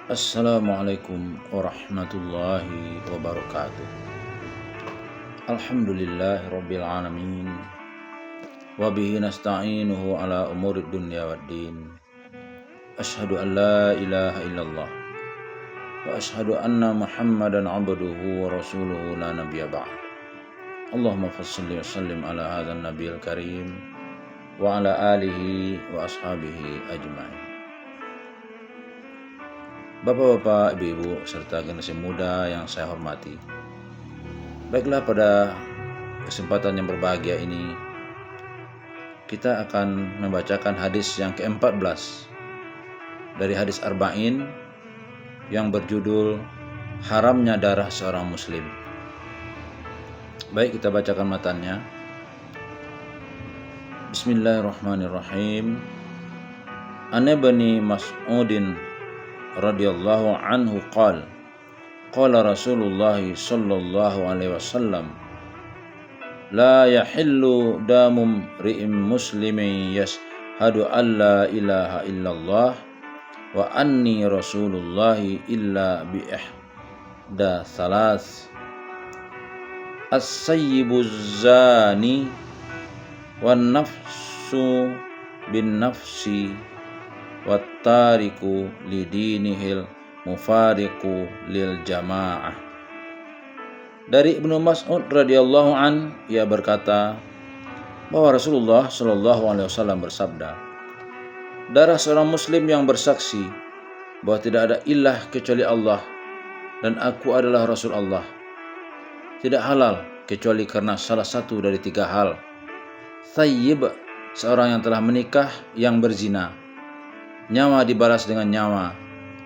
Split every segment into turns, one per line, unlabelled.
Assalamualaikum warahmatullahi wabarakatuh. Alhamdulillahirabbil alamin. Wa bihi nasta'inuhu ala umurid dunya waddin. Asyhadu an la ilaha illallah wa asyhadu anna Muhammadan 'abduhu wa rasuluhu la nabiyya ba'd. Allahumma shalli wa sallim ala hadzal nabiyil karim wa ala alihi wa ashabihi ajmain. Bapak-bapak, ibu-ibu, serta generasi muda yang saya hormati. Baiklah, pada kesempatan yang berbahagia ini kita akan membacakan hadis yang ke-14 dari hadis Arba'in yang berjudul Haramnya Darah Seorang Muslim. Baik, kita bacakan matanya. Bismillahirrahmanirrahim. An Ibni Mas'udin radhiyallahu anhu qala Rasulullah sallallahu alaihi wasallam la yahillu damum ri'im muslimin yashhadu an la ilaha illallah wa anni rasulullah illa bi ihda thalath as-sayyibuz zani wan nafsu bin nafsi wattariku lidinihil mufariqu lil jamaah. Dari Ibnu Mas'ud radhiyallahu an, ia berkata bahwa Rasulullah shallallahu alaihi wasallam bersabda, darah seorang muslim yang bersaksi bahwa tidak ada ilah kecuali Allah dan aku adalah Rasul Allah tidak halal kecuali karena salah satu dari tiga hal. Thayyib, seorang yang telah menikah yang berzina, nyawa dibalas dengan nyawa,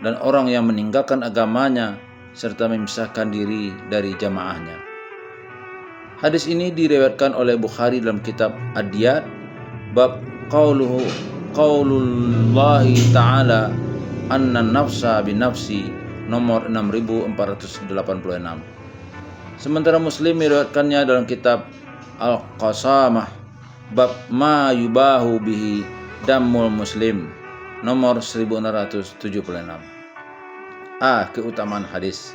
dan orang yang meninggalkan agamanya serta memisahkan diri dari jamaahnya. Hadis ini diriwayatkan oleh Bukhari dalam kitab Ad-Diyat bab qaulullahi ta'ala anna nafsa binafsi nomor 6486. Sementara Muslim meriwayatkannya dalam kitab Al-Qasamah bab ma yubahu bihi damul muslim nomor 1676. A. Keutamaan hadis.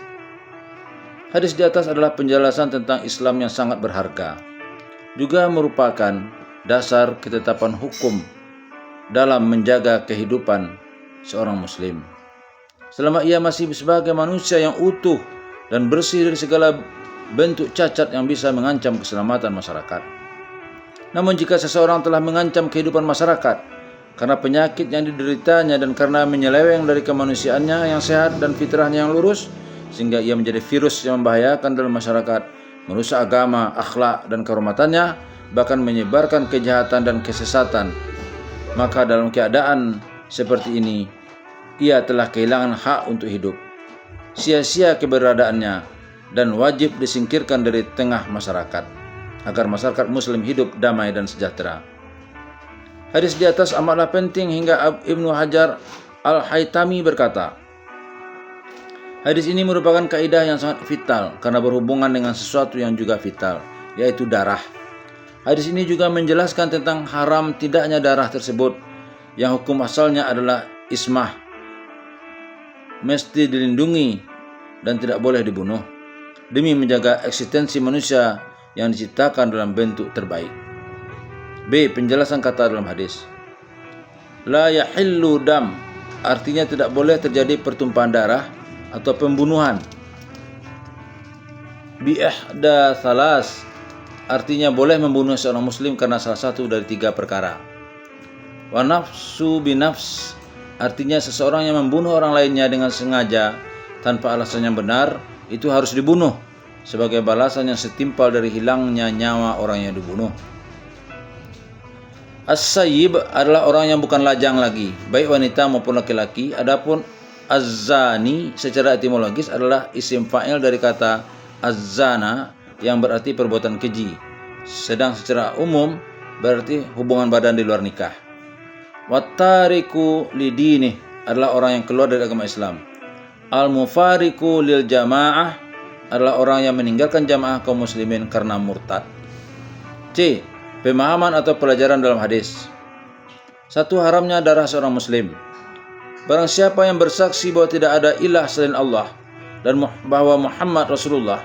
Hadis di atas adalah penjelasan tentang Islam yang sangat berharga, juga merupakan dasar ketetapan hukum dalam menjaga kehidupan seorang muslim selama ia masih sebagai manusia yang utuh dan bersih dari segala bentuk cacat yang bisa mengancam keselamatan masyarakat. Namun jika seseorang telah mengancam kehidupan masyarakat karena penyakit yang dideritanya dan karena menyeleweng dari kemanusiaannya yang sehat dan fitrahnya yang lurus, sehingga ia menjadi virus yang membahayakan dalam masyarakat, merusak agama, akhlak, dan kehormatannya, bahkan menyebarkan kejahatan dan kesesatan, maka dalam keadaan seperti ini, ia telah kehilangan hak untuk hidup. Sia-sia keberadaannya dan wajib disingkirkan dari tengah masyarakat, agar masyarakat muslim hidup damai dan sejahtera. Hadis di atas amatlah penting hingga Ibnu Hajar Al-Haytami berkata, hadis ini merupakan kaidah yang sangat vital karena berhubungan dengan sesuatu yang juga vital, yaitu darah. Hadis ini juga menjelaskan tentang haram tidaknya darah tersebut, yang hukum asalnya adalah ismah, mesti dilindungi dan tidak boleh dibunuh, demi menjaga eksistensi manusia yang diciptakan dalam bentuk terbaik. B. Penjelasan kata dalam hadis. La yahillu dam, artinya tidak boleh terjadi pertumpahan darah atau pembunuhan. Bi ihda thalas, artinya boleh membunuh seorang muslim karena salah satu dari tiga perkara. Wa nafsu binafs, artinya seseorang yang membunuh orang lainnya dengan sengaja tanpa alasan yang benar, itu harus dibunuh sebagai balasan yang setimpal dari hilangnya nyawa orang yang dibunuh. As-sayyib adalah orang yang bukan lajang lagi, baik wanita maupun laki-laki. Adapun az-zani secara etimologis adalah isim fa'il dari kata az-zana yang berarti perbuatan keji, sedang secara umum berarti hubungan badan di luar nikah. Wattariku lidinih adalah orang yang keluar dari agama Islam. Al-mufariqu lil jamaah adalah orang yang meninggalkan jamaah kaum muslimin karena murtad. C. Pemahaman atau pelajaran dalam hadis. Satu, haramnya darah seorang muslim. Barang siapa yang bersaksi bahwa tidak ada ilah selain Allah dan bahwa Muhammad Rasulullah,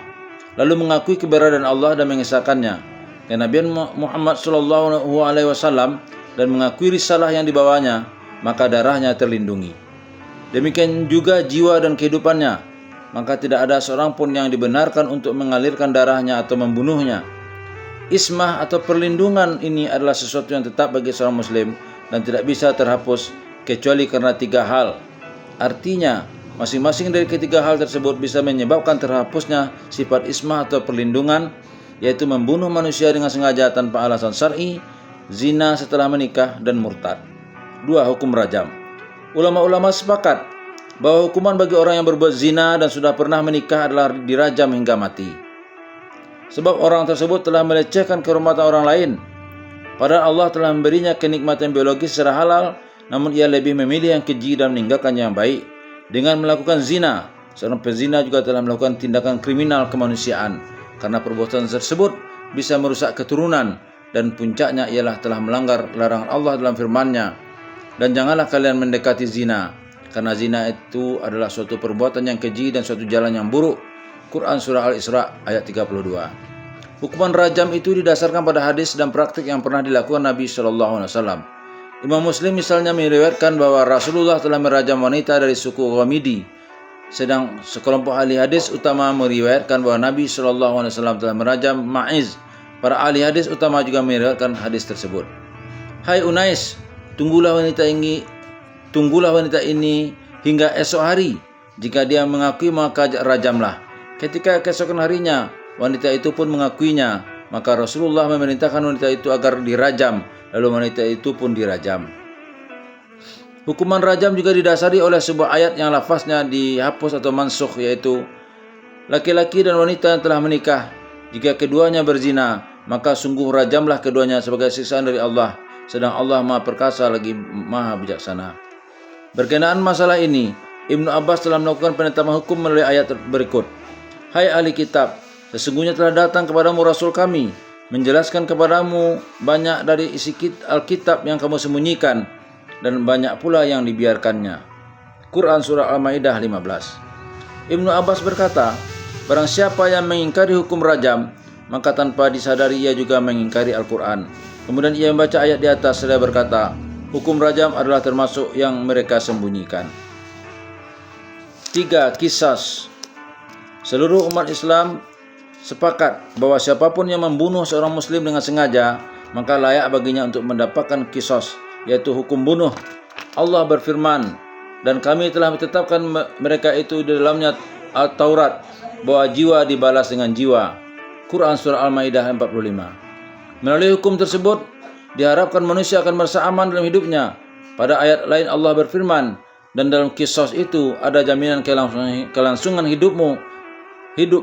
lalu mengakui keberadaan Allah dan mengesahkannya kenabian Muhammad SAW dan mengakui risalah yang dibawanya, maka darahnya terlindungi. Demikian juga jiwa dan kehidupannya, maka tidak ada seorang pun yang dibenarkan untuk mengalirkan darahnya atau membunuhnya. Ismah atau perlindungan ini adalah sesuatu yang tetap bagi seorang muslim dan tidak bisa terhapus kecuali karena 3 hal. Artinya, masing-masing dari ketiga hal tersebut bisa menyebabkan terhapusnya sifat ismah atau perlindungan, yaitu membunuh manusia dengan sengaja tanpa alasan syar'i, zina setelah menikah, dan murtad. 2. Hukum rajam. Ulama-ulama sepakat bahwa hukuman bagi orang yang berbuat zina dan sudah pernah menikah adalah dirajam hingga mati. Sebab orang tersebut telah melecehkan kehormatan orang lain. Padahal Allah telah memberinya kenikmatan biologis secara halal, namun ia lebih memilih yang keji dan meninggalkan yang baik. Dengan melakukan zina, seorang pezina juga telah melakukan tindakan kriminal kemanusiaan, karena perbuatan tersebut bisa merusak keturunan, dan puncaknya ialah telah melanggar larangan Allah dalam firman-Nya, dan janganlah kalian mendekati zina, karena zina itu adalah suatu perbuatan yang keji dan suatu jalan yang buruk. Quran Surah Al-Isra ayat 32. Hukuman rajam itu didasarkan pada hadis dan praktik yang pernah dilakukan Nabi SAW. Imam Muslim misalnya meriwayatkan bahwa Rasulullah telah merajam wanita dari suku Ghamidi, sedang sekelompok ahli hadis utama meriwayatkan bahwa Nabi SAW telah merajam Ma'iz. Para ahli hadis utama juga meriwayatkan hadis tersebut. Hai Unais, tunggulah wanita ini hingga esok hari. Jika dia mengakui, maka rajamlah. Ketika keesokan harinya wanita itu pun mengakuinya, maka Rasulullah memerintahkan wanita itu agar dirajam, lalu wanita itu pun dirajam. Hukuman rajam juga didasari oleh sebuah ayat yang lafaznya dihapus atau mansukh, yaitu laki-laki dan wanita yang telah menikah, jika keduanya berzina, maka sungguh rajamlah keduanya sebagai siksaan dari Allah, sedang Allah Maha Perkasa lagi Maha Bijaksana. Berkenaan masalah ini, Ibnu Abbas telah melakukan penetapan hukum melalui ayat berikut. Hai ahli kitab, sesungguhnya telah datang kepadamu Rasul kami, menjelaskan kepadamu banyak dari isi Alkitab yang kamu sembunyikan, dan banyak pula yang dibiarkannya. Quran Surah Al-Ma'idah 15. Ibnu Abbas berkata, barang siapa yang mengingkari hukum rajam, maka tanpa disadari ia juga mengingkari Al-Quran. Kemudian ia membaca ayat di atas seraya berkata, hukum rajam adalah termasuk yang mereka sembunyikan. 3. Qisas. Seluruh umat Islam sepakat bahwa siapapun yang membunuh seorang muslim dengan sengaja, maka layak baginya untuk mendapatkan qisas, yaitu hukum bunuh. Allah berfirman, dan kami telah menetapkan mereka itu di dalamnya Al-Taurat, bahwa jiwa dibalas dengan jiwa. Quran Surah Al-Ma'idah 45. Melalui hukum tersebut, diharapkan manusia akan merasa aman dalam hidupnya. Pada ayat lain Allah berfirman, dan dalam qisas itu ada jaminan kelangsungan hidup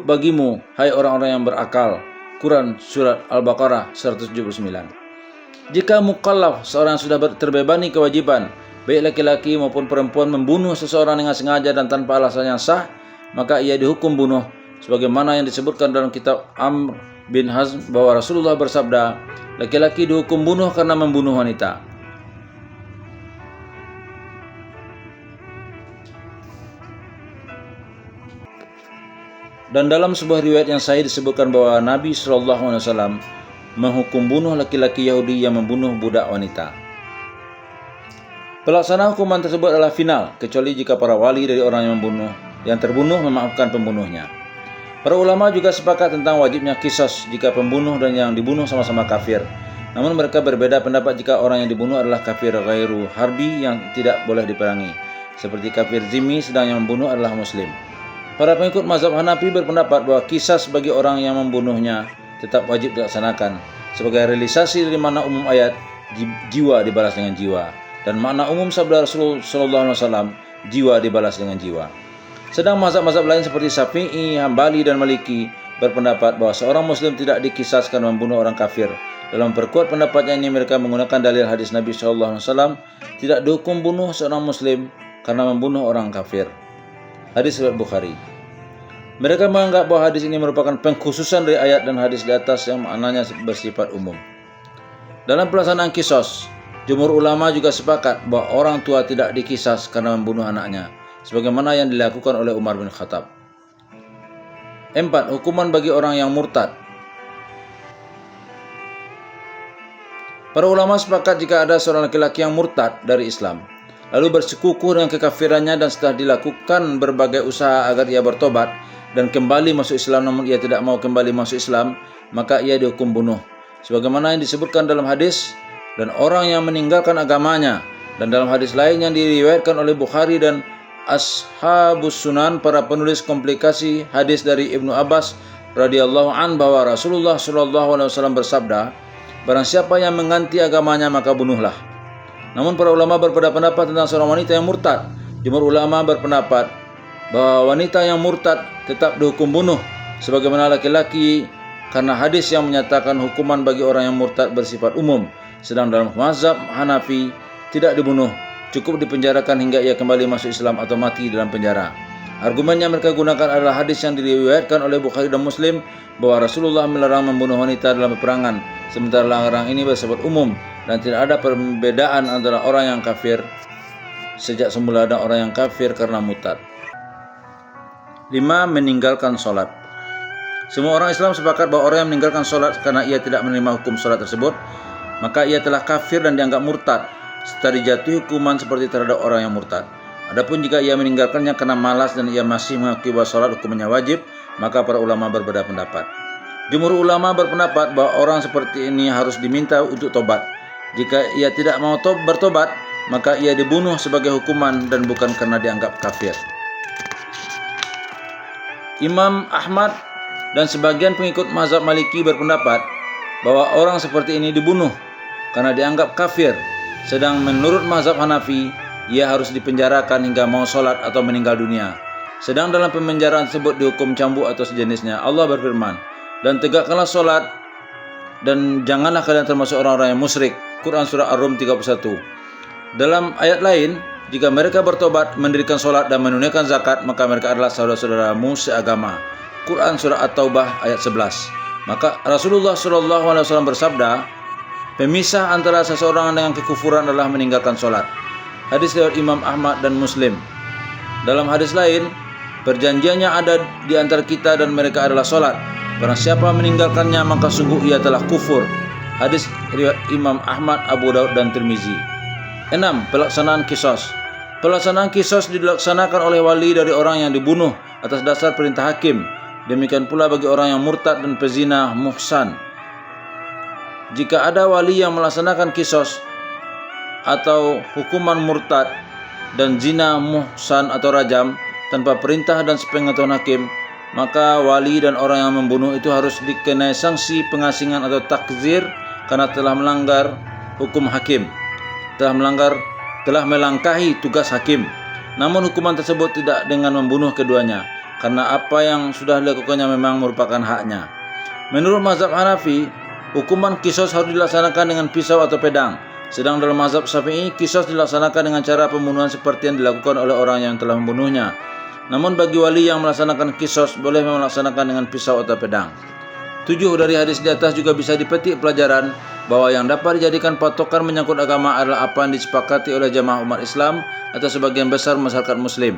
bagimu, hai orang-orang yang berakal. Quran Surat Al-Baqarah 179. Jika mukallaf, seorang yang sudah terbebani kewajiban, baik laki-laki maupun perempuan, membunuh seseorang dengan sengaja dan tanpa alasan yang sah, maka ia dihukum bunuh, sebagaimana yang disebutkan dalam kitab Amr bin Hazm bahwa Rasulullah bersabda, laki-laki dihukum bunuh karena membunuh wanita. Dan dalam sebuah riwayat yang sahih disebutkan bahwa Nabi SAW menghukum bunuh laki-laki Yahudi yang membunuh budak wanita. Pelaksanaan hukuman tersebut adalah final, kecuali jika para wali dari orang yang terbunuh memaafkan pembunuhnya. Para ulama juga sepakat tentang wajibnya qisas jika pembunuh dan yang dibunuh sama-sama kafir. Namun mereka berbeda pendapat jika orang yang dibunuh adalah kafir ghairu harbi yang tidak boleh diperangi, seperti kafir zimmi, sedang yang membunuh adalah muslim. Para pengikut mazhab Hanafi berpendapat bahwa qisas bagi orang yang membunuhnya tetap wajib dilaksanakan sebagai realisasi dari makna umum ayat jiwa dibalas dengan jiwa, dan makna umum sabda Rasulullah SAW jiwa dibalas dengan jiwa. Sedang mazhab-mazhab lain seperti Syafi'i, Hambali, dan Maliki berpendapat bahwa seorang muslim tidak dikisaskan membunuh orang kafir. Dalam perkuat pendapatnya ini, mereka menggunakan dalil hadis Nabi SAW, tidak dihukum bunuh seorang muslim karena membunuh orang kafir. Hadis riwayat Bukhari. Mereka menganggap bahwa hadis ini merupakan pengkhususan dari ayat dan hadis di atas yang maknanya bersifat umum. Dalam pelaksanaan qisas, Jumhur ulama juga sepakat bahwa orang tua tidak dikisas karena membunuh anaknya, sebagaimana yang dilakukan oleh Umar bin Khattab. 4. Hukuman bagi orang yang murtad. Para ulama sepakat jika ada seorang laki-laki yang murtad dari Islam, lalu bersekukuh dengan kekafirannya dan setelah dilakukan berbagai usaha agar ia bertobat dan kembali masuk Islam, namun ia tidak mau kembali masuk Islam, maka ia dihukum bunuh. Sebagaimana yang disebutkan dalam hadis, dan orang yang meninggalkan agamanya, dan dalam hadis lain yang diriwayatkan oleh Bukhari dan Ashabus Sunan, para penulis komplikasi hadis dari Ibnu Abbas radhiyallahu an, bahwa Rasulullah SAW bersabda, barang siapa yang mengganti agamanya maka bunuhlah. Namun para ulama berbeda pendapat tentang seorang wanita yang murtad. Jumhur ulama berpendapat bahwa wanita yang murtad tetap dihukum bunuh sebagaimana laki-laki, karena hadis yang menyatakan hukuman bagi orang yang murtad bersifat umum. Sedang dalam mazhab Hanafi tidak dibunuh, cukup dipenjarakan hingga ia kembali masuk Islam atau mati dalam penjara. Argumen yang mereka gunakan adalah hadis yang diriwayatkan oleh Bukhari dan Muslim bahwa Rasulullah melarang membunuh wanita dalam peperangan, sementara larangan ini bersifat umum dan tidak ada perbedaan antara orang yang kafir sejak semula dan orang yang kafir karena murtad. 5. Meninggalkan sholat. Semua orang Islam sepakat bahwa orang yang meninggalkan sholat karena ia tidak menerima hukum sholat tersebut, maka ia telah kafir dan dianggap murtad, serta dijatuhi hukuman seperti terhadap orang yang murtad. Adapun jika ia meninggalkannya karena malas dan ia masih mengakui bahwa sholat hukumnya wajib, maka para ulama berbeda pendapat. Jumhur ulama berpendapat bahwa orang seperti ini harus diminta untuk tobat. Jika ia tidak mau bertobat, maka ia dibunuh sebagai hukuman dan bukan karena dianggap kafir. Imam Ahmad dan sebagian pengikut mazhab Maliki berpendapat bahwa orang seperti ini dibunuh karena dianggap kafir, sedang menurut mazhab Hanafi ia harus dipenjarakan hingga mau sholat atau meninggal dunia. Sedang dalam pemenjaraan tersebut dihukum cambuk atau sejenisnya. Allah berfirman, dan tegakkanlah sholat dan janganlah kalian termasuk orang-orang yang musyrik. Quran surah Ar-Rum 31. Dalam ayat lain, jika mereka bertobat, mendirikan sholat dan menunaikan zakat, maka mereka adalah saudara-saudaramu seagama. Quran surah At-Taubah ayat 11. Maka Rasulullah SAW bersabda, pemisah antara seseorang dengan kekufuran adalah meninggalkan sholat. Hadis riwayat Imam Ahmad dan Muslim. Dalam hadis lain, perjanjiannya ada di antara kita dan mereka adalah sholat. Barang siapa meninggalkannya maka sungguh ia telah kufur. Hadis riwayat Imam Ahmad, Abu Daud dan Tirmizi. 6. Pelaksanaan qisas. Pelaksanaan qisas dilaksanakan oleh wali dari orang yang dibunuh atas dasar perintah hakim. Demikian pula bagi orang yang murtad dan pezina muhsan. Jika ada wali yang melaksanakan qisas atau hukuman murtad dan zina muhsan atau rajam tanpa perintah dan sepengetahuan hakim, maka wali dan orang yang membunuh itu harus dikenai sanksi pengasingan atau takzir karena telah melanggar hukum hakim, telah melangkahi tugas hakim. Namun hukuman tersebut tidak dengan membunuh keduanya, karena apa yang sudah dilakukannya memang merupakan haknya. Menurut mazhab Hanafi, hukuman qisas harus dilaksanakan dengan pisau atau pedang. Sedang dalam mazhab Syafi'i, qisas dilaksanakan dengan cara pembunuhan seperti yang dilakukan oleh orang yang telah membunuhnya. Namun bagi wali yang melaksanakan qisas boleh melaksanakan dengan pisau atau pedang. 7. Dari hadis di atas juga bisa dipetik pelajaran bahwa yang dapat dijadikan patokan menyangkut agama adalah apa yang disepakati oleh jamaah umat Islam atau sebagian besar masyarakat muslim.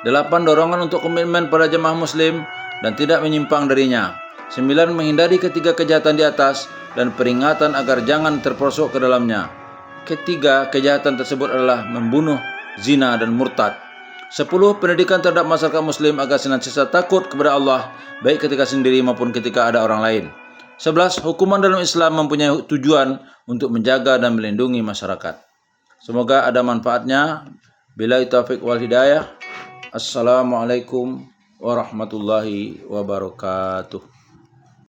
8. Dorongan untuk komitmen pada jamaah muslim dan tidak menyimpang darinya. 9. Menghindari ketiga kejahatan di atas dan peringatan agar jangan terperosok ke dalamnya. Ketiga kejahatan tersebut adalah membunuh, zina dan murtad. 10. Pendidikan terhadap masyarakat muslim agar senantiasa takut kepada Allah, baik ketika sendiri maupun ketika ada orang lain. 11. Hukuman dalam Islam mempunyai tujuan untuk menjaga dan melindungi masyarakat. Semoga ada manfaatnya. Billahi taufiq wal hidayah. Assalamualaikum warahmatullahi wabarakatuh.